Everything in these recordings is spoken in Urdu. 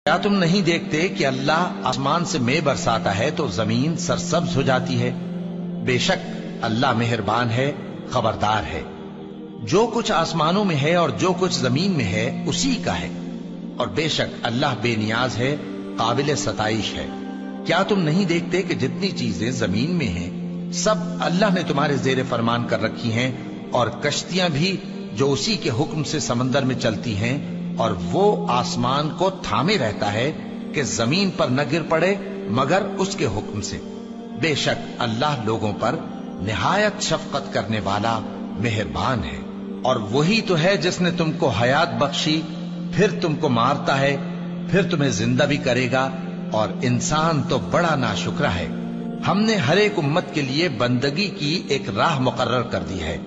کیا تم نہیں دیکھتے کہ اللہ آسمان سے مے برساتا ہے تو زمین سرسبز ہو جاتی ہے؟ بے شک اللہ مہربان ہے، خبردار ہے۔ جو کچھ آسمانوں میں ہے اور جو کچھ زمین میں ہے اسی کا ہے، اور بے شک اللہ بے نیاز ہے، قابل ستائش ہے۔ کیا تم نہیں دیکھتے کہ جتنی چیزیں زمین میں ہیں سب اللہ نے تمہارے زیر فرمان کر رکھی ہیں، اور کشتیاں بھی جو اسی کے حکم سے سمندر میں چلتی ہیں، اور وہ آسمان کو تھامے رہتا ہے کہ زمین پر نہ گر پڑے مگر اس کے حکم سے۔ بے شک اللہ لوگوں پر نہایت شفقت کرنے والا مہربان ہے۔ اور وہی تو ہے جس نے تم کو حیات بخشی، پھر تم کو مارتا ہے، پھر تمہیں زندہ بھی کرے گا، اور انسان تو بڑا ناشکرا ہے۔ ہم نے ہر ایک امت کے لیے بندگی کی ایک راہ مقرر کر دی ہے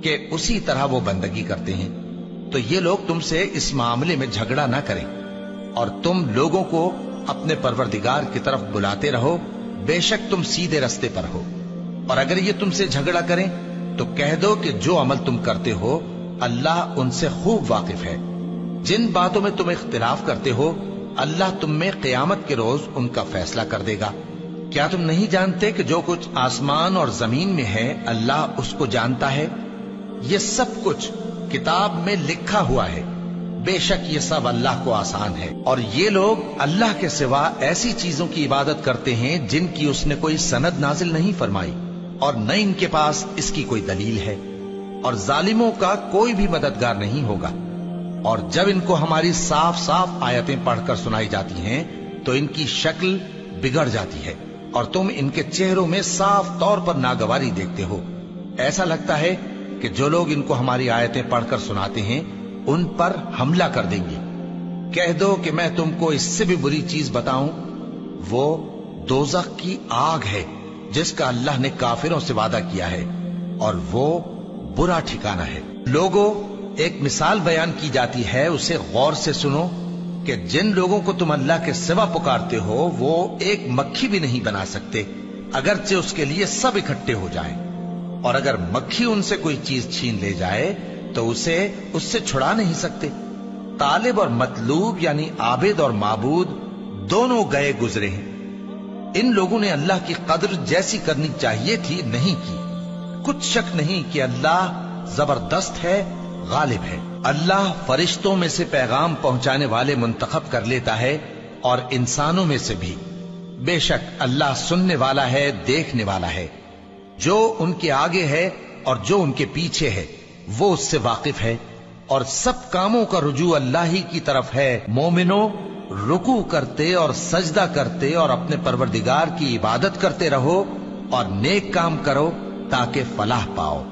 کہ اسی طرح وہ بندگی کرتے ہیں، تو یہ لوگ تم سے اس معاملے میں جھگڑا نہ کریں، اور تم لوگوں کو اپنے پروردگار کی طرف بلاتے رہو، بے شک تم سیدھے رستے پر ہو۔ اور اگر یہ تم سے جھگڑا کریں تو کہہ دو کہ جو عمل تم کرتے ہو اللہ ان سے خوب واقف ہے۔ جن باتوں میں تم اختلاف کرتے ہو اللہ تم میں قیامت کے روز ان کا فیصلہ کر دے گا۔ کیا تم نہیں جانتے کہ جو کچھ آسمان اور زمین میں ہے اللہ اس کو جانتا ہے؟ یہ سب کچھ کتاب میں لکھا ہوا ہے۔ بے شک یہ سب اللہ کو آسان ہے۔ اور یہ لوگ اللہ کے سوا ایسی چیزوں کی عبادت کرتے ہیں جن کی اس نے کوئی سند نازل نہیں فرمائی، اور نہ ان کے پاس اس کی کوئی دلیل ہے، اور ظالموں کا کوئی بھی مددگار نہیں ہوگا۔ اور جب ان کو ہماری صاف صاف آیتیں پڑھ کر سنائی جاتی ہیں تو ان کی شکل بگڑ جاتی ہے، اور تم ان کے چہروں میں صاف طور پر ناگواری دیکھتے ہو۔ ایسا لگتا ہے کہ جو لوگ ان کو ہماری آیتیں پڑھ کر سناتے ہیں ان پر حملہ کر دیں گے۔ کہہ دو کہ میں تم کو اس سے بھی بری چیز بتاؤں، وہ دوزخ کی آگ ہے جس کا اللہ نے کافروں سے وعدہ کیا ہے، اور وہ برا ٹھکانہ ہے۔ لوگوں، ایک مثال بیان کی جاتی ہے، اسے غور سے سنو کہ جن لوگوں کو تم اللہ کے سوا پکارتے ہو وہ ایک مکھی بھی نہیں بنا سکتے اگرچہ اس کے لیے سب اکٹھے ہو جائیں، اور اگر مکھی ان سے کوئی چیز چھین لے جائے تو اسے اس سے چھڑا نہیں سکتے۔ طالب اور مطلوب یعنی عابد اور معبود دونوں گئے گزرے ہیں۔ ان لوگوں نے اللہ کی قدر جیسی کرنی چاہیے تھی نہیں کی۔ کچھ شک نہیں کہ اللہ زبردست ہے، غالب ہے۔ اللہ فرشتوں میں سے پیغام پہنچانے والے منتخب کر لیتا ہے اور انسانوں میں سے بھی۔ بے شک اللہ سننے والا ہے، دیکھنے والا ہے۔ جو ان کے آگے ہے اور جو ان کے پیچھے ہے وہ اس سے واقف ہے، اور سب کاموں کا رجوع اللہ ہی کی طرف ہے۔ مومنوں، رکوع کرتے اور سجدہ کرتے اور اپنے پروردگار کی عبادت کرتے رہو اور نیک کام کرو تاکہ فلاح پاؤ،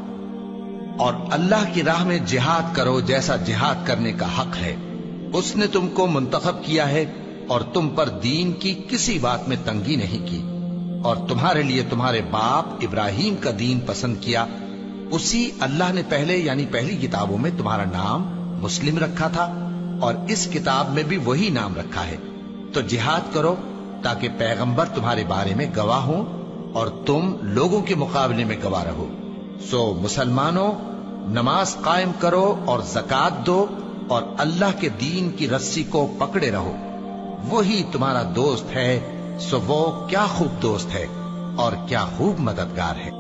اور اللہ کی راہ میں جہاد کرو جیسا جہاد کرنے کا حق ہے۔ اس نے تم کو منتخب کیا ہے اور تم پر دین کی کسی بات میں تنگی نہیں کی، اور تمہارے لیے تمہارے باپ ابراہیم کا دین پسند کیا۔ اسی اللہ نے پہلے یعنی پہلی کتابوں میں تمہارا نام مسلم رکھا تھا، اور اس کتاب میں بھی وہی نام رکھا ہے۔ تو جہاد کرو تاکہ پیغمبر تمہارے بارے میں گواہ ہوں اور تم لوگوں کے مقابلے میں گواہ رہو۔ سو مسلمانوں، نماز قائم کرو اور زکوٰۃ دو اور اللہ کے دین کی رسی کو پکڑے رہو، وہی تمہارا دوست ہے۔ سو وہ کیا خوب دوست ہے اور کیا خوب مددگار ہے۔